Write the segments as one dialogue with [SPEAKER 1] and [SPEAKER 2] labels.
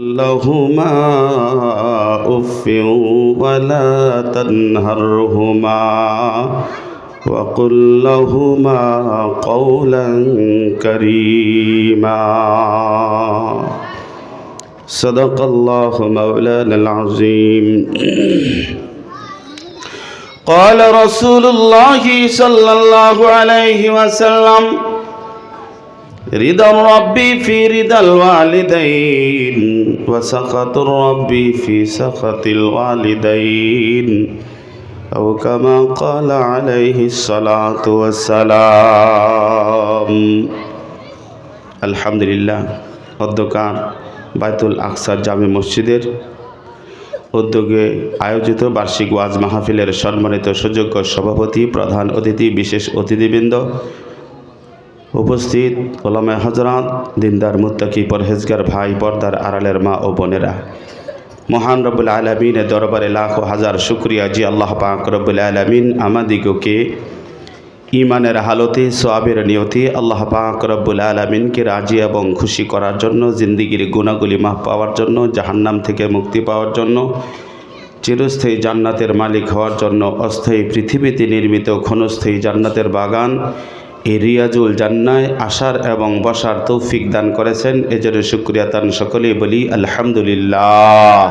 [SPEAKER 1] لهما أف ولا تنهرهما وقل لهما قولا كريما صدق الله مولانا العظيم قال رسول الله صلى الله عليه وسلم رضا الرب في رضا الوالدين وسخط الرب في سخط الوالدين أو كما قال عليه الصلاة والسلام الحمد لله অধ্যকার বাইতুল আকসা জামে মসজিদের উদ্যোগে আয়োজিত বার্ষিক ওয়াজ মাহফিলের সম্মানিত সুযোগ্য সভাপতি, প্রধান অতিথি, বিশেষ অতিথিবৃন্দ, উপস্থিত ওলামায়ে হযরত, দিনদার মুত্তাকি পরহেজগার ভাই, পর্দার আড়ালের মা ও বোনেরা, মহান রব্বুল আলামিনের দরবারে লাখো হাজার শুকরিয়া যে আল্লাহ পাক রব্বুল আলামিন আমাদিগকে ঈমানের হালতে সওয়াবের নিয়তে আল্লাহ পাক রব্বুল আলামিনকে রাজি এবং খুশি করার জন্য, জিন্দেগীর গুনাহগুলি মাফ পাওয়ার জন্য, জাহান্নাম থেকে মুক্তি পাওয়ার জন্য, চিরস্থায়ী জান্নাতের মালিক হওয়ার জন্য, অস্থায়ী পৃথিবীতে নির্মিত ক্ষণস্থায়ী জান্নাতের বাগান এই রিয়াজুল জান্নায় আসার এবং বসার তৌফিক দান করেছেন। এজন্য শুকরিয়া তান সকলেই বলি আলহামদুলিল্লাহ।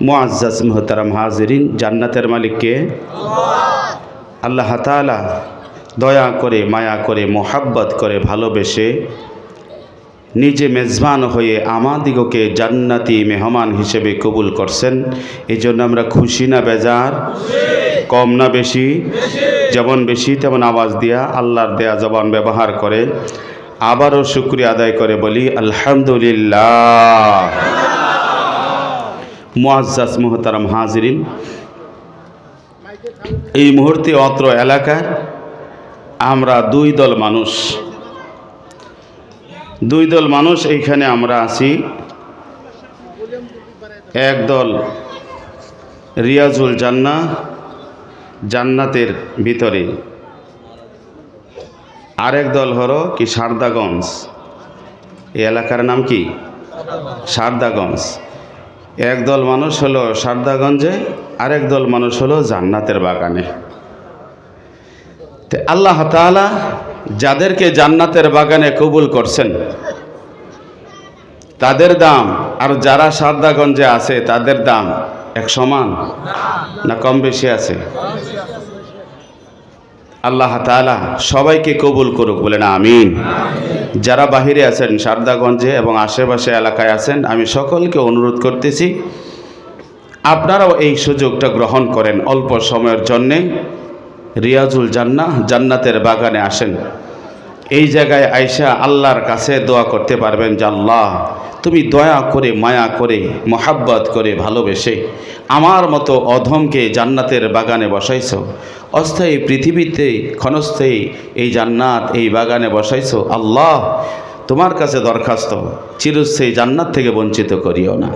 [SPEAKER 1] মুআজ্জাজ মুহতারাম হাজিরিন, জান্নাতের মালিককে আল্লাহ তাআলা দয়া করে, মায়া করে, মোহাব্বত করে, ভালোবেসে নিজে মেজবান হয়ে আমাদিগকে জান্নাতি মেহমান হিসেবে কবুল করছেন। এই জন্য আমরা খুশি না বেজার? কম না বেশি? যেমন বেশি তেমন আওয়াজ দিয়া আল্লাহর দেয়া জবান ব্যবহার করে আবারও শুকরিয়া আদায় করে বলি আলহামদুলিল্লাহ। মুআজ্জাজ মুহতারাম হাজিরিন, এই মুহূর্তে অত্র এলাকার আমরা দুই দল মানুষ এইখানে আমরা আছি। এক দল রিয়াজুল জান্নাহ, জান্নাতের ভিতরে, আরেক দল হলো কি সারদাগঞ্জ। এই এলাকার নাম কি? সারদাগঞ্জ। এক দল মানুষ হলো সারদাগঞ্জে, আরেক দল মানুষ হলো জান্নাতের বাগানে। তো আল্লাহ তাআলা যাদেরকে জান্নাতের বাগানে কবুল করছেন তাদের দাম আর যারা সারদাগঞ্জে আছে তাদের দাম এক সমান না কম বেশি আছে? আল্লাহ তাআলা সবাইকে কবুল করুক, বলেন আমিন। যারা বাহিরে আছেন, সারদাগঞ্জে এবং আশেপাশে এলাকায় আছেন, আমি সকলকে অনুরোধ করতেছি আপনারাও এই সুযোগটা গ্রহণ করেন। অল্প সময়ের জন্যে রিয়াজুল জান্নাহ, জান্নাতের বাগানে আসেন। এই জায়গায় আইসা আল্লাহর কাছে দোয়া করতে পারবেন যে আল্লাহ, তুমি দয়া করে, মায়া করে, মোহাব্বত করে, ভালোবেসে আমার মতো অধমকে জান্নাতের বাগানে বসাইছো। অস্থায়ী পৃথিবীতে ক্ষণস্থায়ী এই জান্নাত, এই বাগানে বসাইছো। আল্লাহ, তোমার কাছে দরখাস্ত, চিরস্থায়ী জান্নাত থেকে বঞ্চিত করিও না।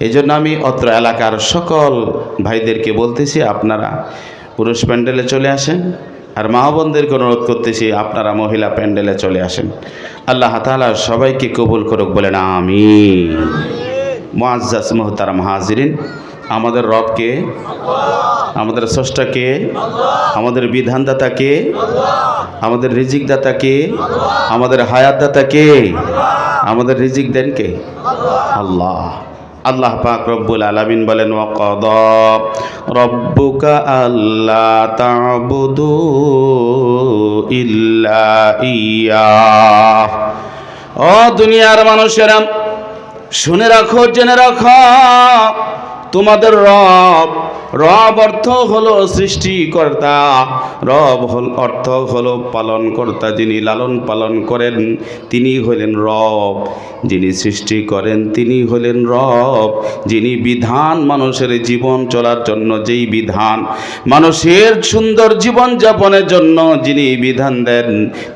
[SPEAKER 1] এই জন্য আমি অত্র এলাকার সকল ভাইদেরকে বলতেছি আপনারা পুরুষ প্যান্ডেলে চলে আসেন, আর মা বোনদেরকে অনুরোধ করতেছি আপনারা মহিলা প্যান্ডেলে চলে আসেন। আল্লাহ তাআলা সবাইকে কবুল করুক, বলেন আমিন। মুআজ্জাজ মুহতারাম হাজিরিন, আমাদের রবকে, আমাদের স্রষ্টাকে, আমাদের বিধানদাতাকে, আমাদের রিজিকদাতাকে, আমাদের হায়াতদাতাকে, আমাদের রিজিক দেন কে? আল্লাহ। আল্লাহ পাক রব্বুল আলামিন বলেন ওয়াকাদা রব্বুকা আল্লা তা'বুদু ইল্লা ইয়্যাহ। ও দুনিয়ার মানুষেরা, শুনে রাখো, জেনে রাখো, তোমাদের রব অর্থ হলো সৃষ্টিকর্তা, রব অর্থ হলো পালনকর্তা। যিনি লালন পালন করেন তিনি হলেন রব, যিনি সৃষ্টি করেন তিনি হলেন রব, যিনি বিধান মানুষের জীবন চলার জন্য, যেই বিধান মানুষের সুন্দর জীবন যাপনের জন্য যিনি বিধান দেন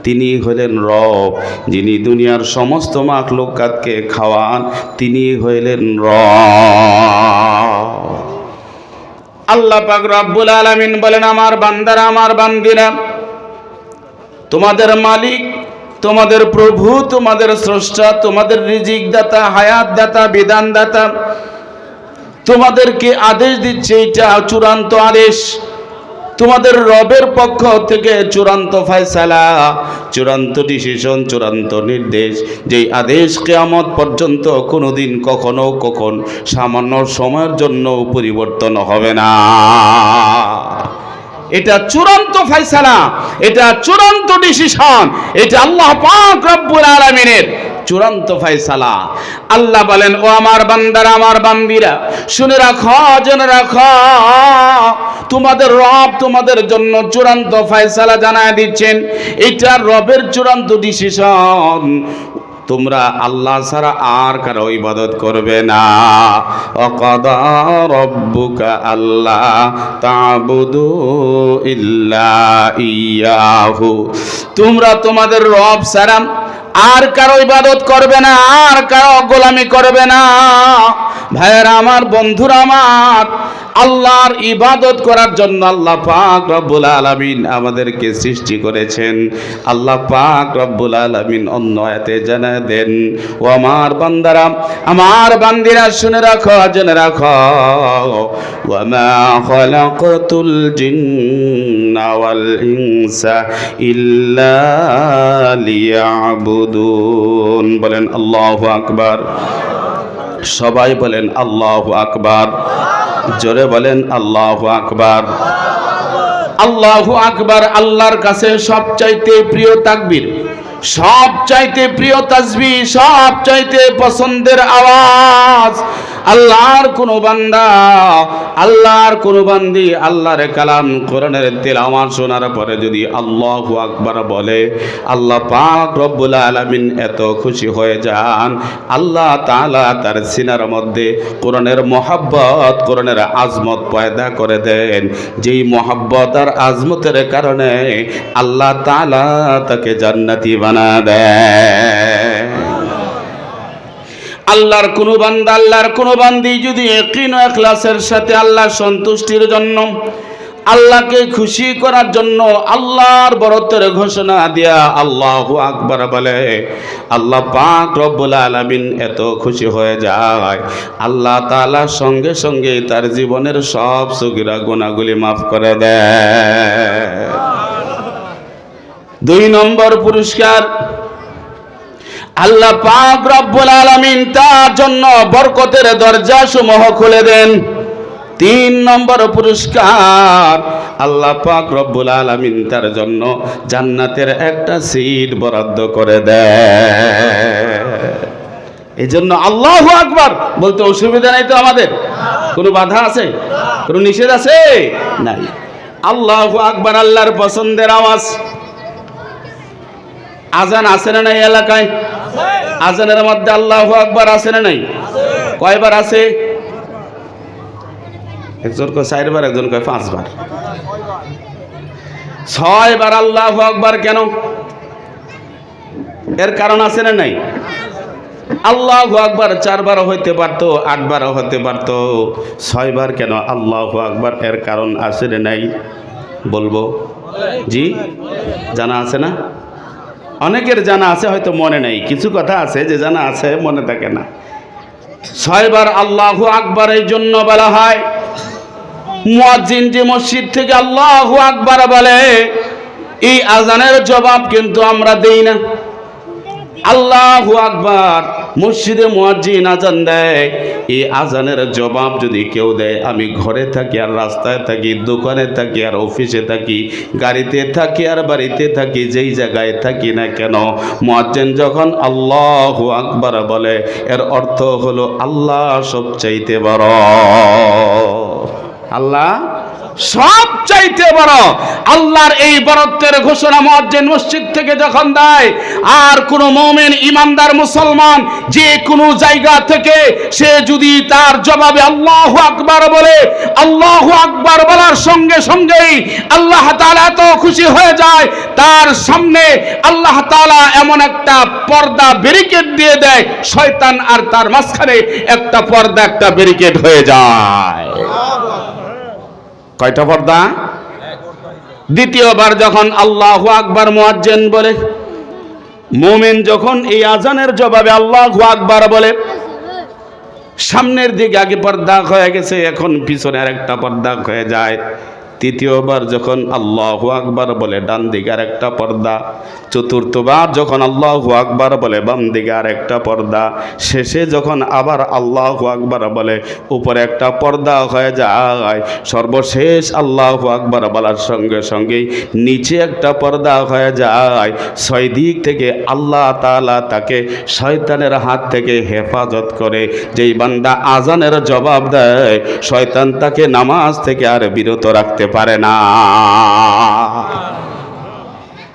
[SPEAKER 1] তিনি হলেন রব, যিনি দুনিয়ার সমস্ত মাখলুকাতকে খাওয়ান তিনি হলেন রব। আল্লাহ পাক রব্বুল আলামিন বলেন আমার বান্দারা, আমার বান্দিরা, তোমাদের মালিক তোমাদের প্রভু, তোমাদের স্রষ্টা, তোমাদের রিজিক দাতা, হায়াত দাতা, বিধান দাতা তোমাদেরকে আদেশ দিচ্ছে, এটা চূড়ান্ত আদেশ, তোমাদের রবের পক্ষ থেকে চূড়ান্ত ফয়সালা, চূড়ান্ত ডিসিশন, চূড়ান্ত নির্দেশ, যেই আদেশ কিয়ামত পর্যন্ত কোনোদিন কখনো সামান্য সময়ের জন্য পরিবর্তন হবে না। এটা চূড়ান্ত ফয়সালা, এটা চূড়ান্ত ডিসিশন, এটা আল্লাহ পাক রব্বুল আলামিনের চূড়ান্ত ফয়সালা। আল্লাহ বলেন, ও আমার বান্দারা, আমার বান্দিরা, শুনে রাখো, জেনে রাখো, তোমাদের রব তোমাদের জন্য চূড়ান্ত ফয়সালা জানায় দিচ্ছেন। এটা রবের চূড়ান্ত ডিসিশন, তোমরা আল্লাহ ছাড়া আর কারো ইবাদত করবে না। ওয়াকাদা রাব্বুকা আল্লা তা'বুদু ইল্লা ইয়াহু, তোমরা তোমাদের রব ছাড়া আর কারো ইবাদত করবে না, আর কারো গোলামি করবে না। ভাইয়েরা আমার, বন্ধুরা আমার, আল্লাহর ইবাদত করার জন্য আল্লাহ পাক রব্বুল আলামিন আমাদেরকে সৃষ্টি করেছেন। আল্লাহ পাক রব্বুল আলামিন অন্য আয়াতে জানায় দেন, ও আমার বান্দারা, আমার বান্দিরা, শুনে রাখো, জেনে রাখো, ওয়া মা খালাকাতুল জিন্না ওয়াল ইনসা ইল্লা লিয়াবুদুন। বলেন আল্লাহু আকবার। সবাই বলেন আল্লাহু আকবার। জোরে বলেন আল্লাহু আকবার। আল্লাহু আকবার আল্লাহর কাছে সবচাইতে প্রিয় তাকবীর, সবচাইতে প্রিয় তাসবিহ, সবচাইতে পছন্দের আওয়াজ। আল্লাহর কোন বান্দা, আল্লাহর কোন বান্দি আল্লাহর কালাম কোরআনের তেলাওয়াত শোনার পরে যদি আল্লাহু আকবার বলে, আল্লাহ পাক রব্বুল আলামিন এত খুশি হয়ে যান, আল্লাহ তাআলা তার সিনার মধ্যে কোরআনের মহব্বত, কোরআনের আজমত পয়দা করে দেন। যেই মহব্বত আর আজমতের কারণে আল্লাহ তাআলা তাকে জান্নাতি বানা দেন। আল্লাহর কোন বান্দা, আল্লাহর কোন বান্দি যদি ইয়াকিন ও ইখলাসের সাথে আল্লাহর সন্তুষ্টির জন্য, আল্লাহকে খুশি করার জন্য আল্লাহর বরত্বের ঘোষণা দিয়া আল্লাহু আকবার বলে, আল্লাহ পাক রব্বুল আলামিন এত খুশি হয়ে যায়, আল্লাহ তাআলা সঙ্গে সঙ্গে তার জীবনের সব সগীরা গুনাহগুলি মাফ করে দেয়। 2 নম্বর পুরস্কার, আল্লাহ পাক রব্বুল আলামিন তার জন্য বরকতের দরজা সমূহ খুলে দেন। 3 নম্বর পুরস্কার, আল্লাহ পাক রব্বুল আলামিন তার জন্য জান্নাতের একটা সিট বরাদ্দ করে দেয়। এই জন্য আল্লাহু আকবার বলতে অসুবিধা নাই তো? আমাদের কোনো বাধা আছে? কোনো নিষেধ আছে? নাই। আল্লাহু আকবার আল্লাহর পছন্দের আওয়াজ। আজান আছে না নাই এলাকায়? আজানের মধ্যে আল্লাহু আকবার আছে না নাই? কয়বার আছে? একজন কয় 4 বার, একজন কয় 5 বার। 6 বার আল্লাহু আকবার কেন? এর কারণ আছে না নাই? আল্লাহু আকবার 4 বার হইতে পারতো, 8 বার হতে পারতো, 6 বার কেন আল্লাহু আকবার? এর কারণ আছে না নাই? বলবো? জি, জানা আছে না? অনেকের জানা আছে, হয়তো মনে নেই। কিছু কথা আছে যে জানা আছে, মনে থাকে না। 6 বার আল্লাহু আকবার এই জন্য বলা হয়, মুয়াজ্জিন যে মসজিদ থেকে আল্লাহু আকবার বলে, এই আজানের জবাব কিন্তু আমরা দেই না। আল্লাহু আকবার মসজিদে মুয়াজ্জিন আজান দেয়, এই আজানের জবাব যদি কেউ দেয়, আমি ঘরে থাকি আর রাস্তায় থাকি, দোকানে থাকি আর অফিসে থাকি, গাড়িতে থাকি আর বাড়িতে থাকি, যেই জায়গায় থাকি না কেন, মুয়াজ্জিন যখন আল্লাহু আকবার বলে, এর অর্থ হলো আল্লাহ সবচাইতে বড়। আল্লাহ সবচাইতে বড়। আল্লাহর এই বরত্বের ঘোষণা মুয়াজ্জিন মসজিদ থেকে যখন দেয়, আর কোন মুমিন ইমানদার মুসলমান যে কোনো জায়গা থেকে সে যদি তার জবাবে আল্লাহু আকবার বলে, আল্লাহু আকবার বলার সঙ্গে সঙ্গেই আল্লাহ তাআলা এত খুশি হয়ে যায়, তার সামনে আল্লাহ তাআলা এমন একটা পর্দা ব্যারিকেড দিয়ে দেয়, শয়তান আর তার মাঝখানে একটা পর্দা, একটা ব্যারিকেড হয়ে যায়। কয়টা পর্দা? দ্বিতীয়বার যখন আল্লাহু আকবার মুয়াজ্জিন বলে, মুমিন যখন এই আজানের জবাবে আল্লাহু আকবার বলে, সামনের দিকে আগে পর্দা হয়ে গেছে, এখন পিছনে আরেকটা পর্দা হয়ে যায়। তৃতীয়বার যখন আল্লাহু আকবার বলে, ডান দিকে আরেকটা পর্দা। চতুর্থবার যখন আল্লাহু আকবার বলে, বাম দিকে আরেকটা পর্দা। শেষে যখন আবার আল্লাহু আকবার বলে, উপরে একটা পর্দা হয়ে যায়। সর্বশেষ আল্লাহু আকবার বলার সঙ্গে সঙ্গেই নিচে একটা পর্দা হয়ে যায়। ছয় দিক থেকে আল্লাহ তাআলা তাকে শয়তানের হাত থেকে হেফাজত করে। যেই বান্দা আজানের জবাব দেয়, শয়তান তাকে নামাজ থেকে আর বিরত রাখতে পারে না।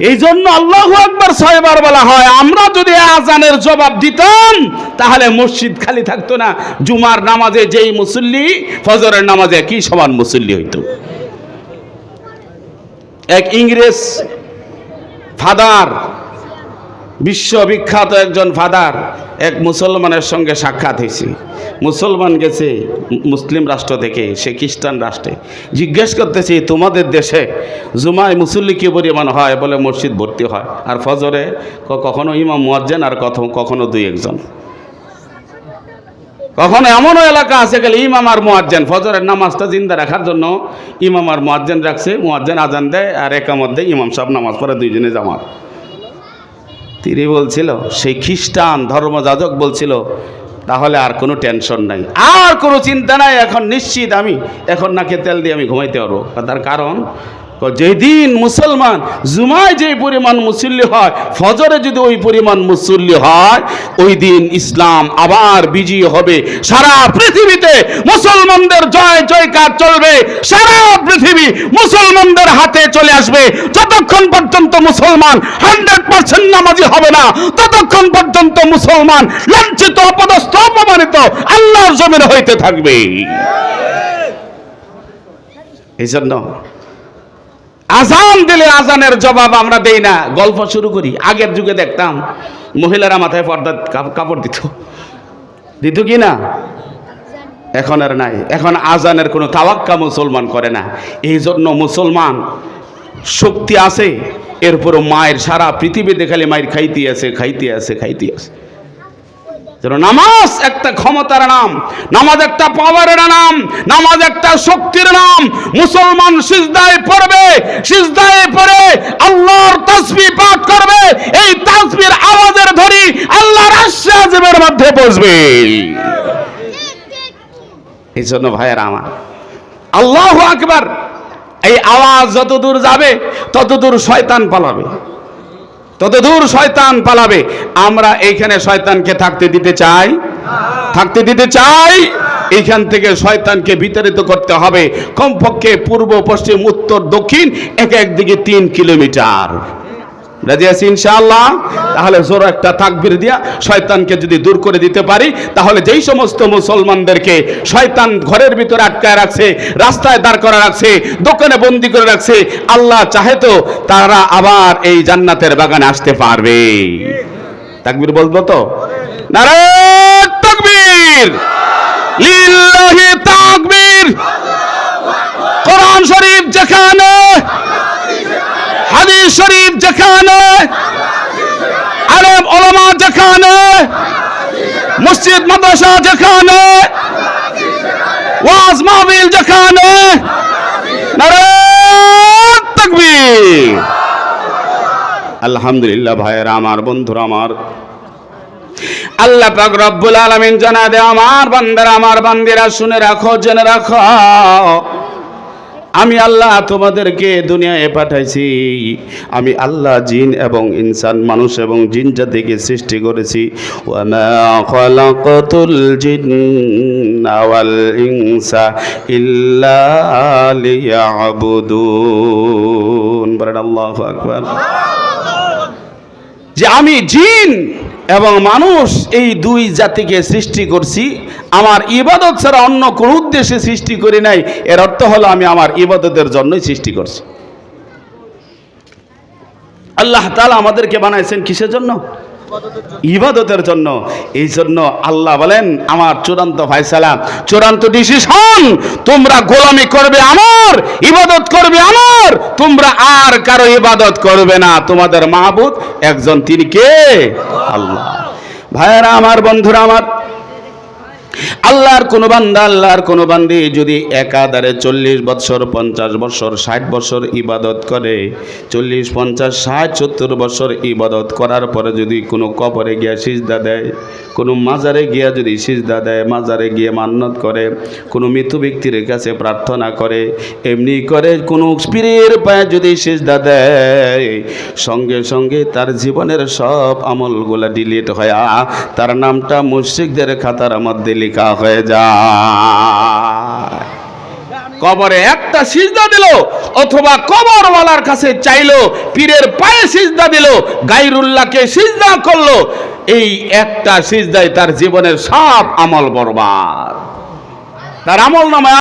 [SPEAKER 1] এই জন্য আল্লাহু আকবার 6 বার বলা হয়। আমরা যদি আজানের জবাব দিতাম তাহলে মসজিদ খালি থাকতো না। জুমার নামাজে যেই মুসল্লি ফজরের নামাজে কি সমান মুসল্লি হইতো। এক ইংরেজ ফাদার, বিশ্ববিখ্যাত একজন ফাদার, এক মুসলমানের সঙ্গে সাক্ষাৎ হয়েছে। মুসলমান গেছে মুসলিম রাষ্ট্র থেকে, সে খ্রিস্টান রাষ্ট্রে। জিজ্ঞেস করতেছি, তোমাদের দেশে জুমায় মুসল্লি কি পরিমাণ হয়? বলে মসজিদ ভর্তি হয়। আর ফজরে কখনো ইমাম মুয়াজ্জিন আর কখনো 2-1 জন। কখনো এমনও এলাকা আছে গেলে ইমাম আর মুয়াজ্জিন, ফজরের নামাজটা জিন্দা রাখার জন্য ইমাম আর মুয়াজ্জিন রাখছে। মুয়াজ্জিন আজান দেয় আর একামত দেয়, ইমাম সাহেব নামাজ পড়ে, 2 জনে জামাত। তিনি বলছিল, সেই খ্রিস্টান ধর্মযাজক বলছিল, তাহলে আর কোনো টেনশন নাই, আর কোনো চিন্তা নাই, এখন নিশ্চিত আমি এখন নাকে তেল দিয়ে আমি ঘুমাইতে পারবো। তার কারণ, যেদিন মুসলমান জুমায় যে পরিমাণ মুসল্লি হয়, ফজরে যদি ওই পরিমাণ মুসল্লি হয়, ওই দিন ইসলাম আবার বিজয়ী হবে। সারা পৃথিবীতে মুসলমানদের জয় জয়কার চলবে। সারা পৃথিবী মুসলমানদের হাতে চলে আসবে। যতক্ষণ পর্যন্ত মুসলমান 100% নামাজি হবে না, ততক্ষণ পর্যন্ত মুসলমান লাঞ্ছিত, অপদস্থ, অপমানিত আল্লাহর জমিনে হইতে থাকবে। এই জন্য আজান দিলে আজানের জবাব আমরা দেই না, গল্প শুরু করি। আগের যুগে দেখতাম মহিলারা মাথায় পর্দা কাপড় দিত কি না? এখন আর নাই। এখন আজানের কোনো তাওয়াক্কা মুসলমান করে না। এই জন্য মুসলমান শক্তি আছে, এরপরও মায়ের সারা পৃথিবীতে খালি মায়ের খাইতে আছে। যেন নামাজ একটা ক্ষমতার নাম, নামাজ একটা পাওয়ারের নাম, নামাজ একটা শক্তির নাম। মুসলমান সিজদায় পড়বে, সিজদায় পড়ে আল্লাহর তাসবিহ পাঠ করবে। এই তাসবিহর আওয়াজের ধরি আল্লাহর আরশে আজিমের মধ্যে পৌঁছবে। এই জন্য ভাইয়েরা আমার, আল্লাহু আকবার এই আওয়াজ যতদূর যাবে ততদূর শয়তান পালাবে, ততদূর শয়তান পালাবে। আমরা এইখানে শয়তানকে থাকতে দিতে চাই? এইখান থেকে শয়তানকে বিতাড়িত করতে হবে। কমপক্ষে পূর্ব, পশ্চিম, উত্তর, দক্ষিণ এক দিকে 3 কিলোমিটার। রাজি আছি ইনশাআল্লাহ? তাহলে জোর একটা তাকবীর দিয়া শয়তানকে যদি দূর করে দিতে পারি, তাহলে যেই সমস্ত মুসলমানদেরকে শয়তান ঘরের ভিতরে আটকায় রাখছে, রাস্তায় দাঁড় করা রাখছে, দোকানে বন্দি করে রাখছে, আল্লাহ চাহে তো তারা আবার এই জান্নাতের বাগানে আসতে পারবে। তাকবীর বলবো তো? নারায়ে তাকবীর, লিল্লাহি তাকবীর। কোরআন শরীফ যেখানে, হাদিস শরীফ যেখানে, আলেম ওলামা যেখানে, মসজিদ মাদ্রাসা যেখানে, ওয়াজ মাহফিল যেখানে, নারায়ে তাকবীর। আলহামদুলিল্লাহ। ভাইয়েরা আমার, বন্ধুরা আমার, আল্লাহ পাক রব্বুল আলামিন জানা দে, আমার বান্দারা, আমার বান্দিরা শুনে রাখো, জেনে রাখো, আমি আল্লাহ তোমাদেরকে দুনিয়ায় পাঠাইছি। আমি আল্লাহ জিন এবং ইনসান, মানুষ এবং জিন জাতিকে সৃষ্টি করেছি। ওয়া মা খালাকাতুল জিন্না ওয়াল ইনসা ইল্লা লিয়াবুদুন। বলেন আল্লাহু আকবার। যে আমি জিন এবং মানুষ এই 2 জাতিকে সৃষ্টি করছি, আমার ইবাদত ছাড়া অন্য কোন উদ্দেশ্যে সৃষ্টি করি নাই। এর অর্থ হলো আমি আমার ইবাদতের জন্যই সৃষ্টি করছি। আল্লাহ তাআলা আমাদেরকে বানাইছেন কিসের জন্য? ইবাদতের জন্য। এই জন্য আল্লাহ বলেন আমার চূড়ান্ত ফায়সালা, চূড়ান্ত ডিসিশন, তোমরা গোলামি করবে আমার, ইবাদত করবে আমার, তোমরা আর কারো ইবাদত করবে না। তোমাদের মাহবুব একজন, তিনি কে? আল্লাহ। ভাইয়েরা আমার, বন্ধুরা আমার, আল্লাহর কোন বান্দা, আল্লাহর কোন বান্দি যদি একাধারে 40 বছর, 50 বছর, 60 বছর ইবাদত করে, 40, 50, 60, 70 বছর ইবাদত করার পরে যদি কোনো কবরে গিয়া সিজদা দেয়, কোনো মাজারে গিয়া যদি সিজদা দেয়, মাজারে গিয়ে মান্নত করে, কোনো মৃত ব্যক্তির কাছে প্রার্থনা করে, এমনি করে কোনো পীরের পায়ে যদি সিজদা দেয়, সঙ্গে সঙ্গে তার জীবনের সব আমলগুলা ডিলিট হয়ে তার নামটা মুশরিকদের খাতার মধ্যে লেখা হয়ে যায়। কবরে একটা সিজদা দিল, অথবা কবরওয়ালার কাছে চাইলো, পীরের পায়ে সিজদা দিল, গায়রুল্লাহকে সিজদা করলো, এই একটা সিজদায় তার জীবনের সব আমল বরবাদ। তার আমল নামায়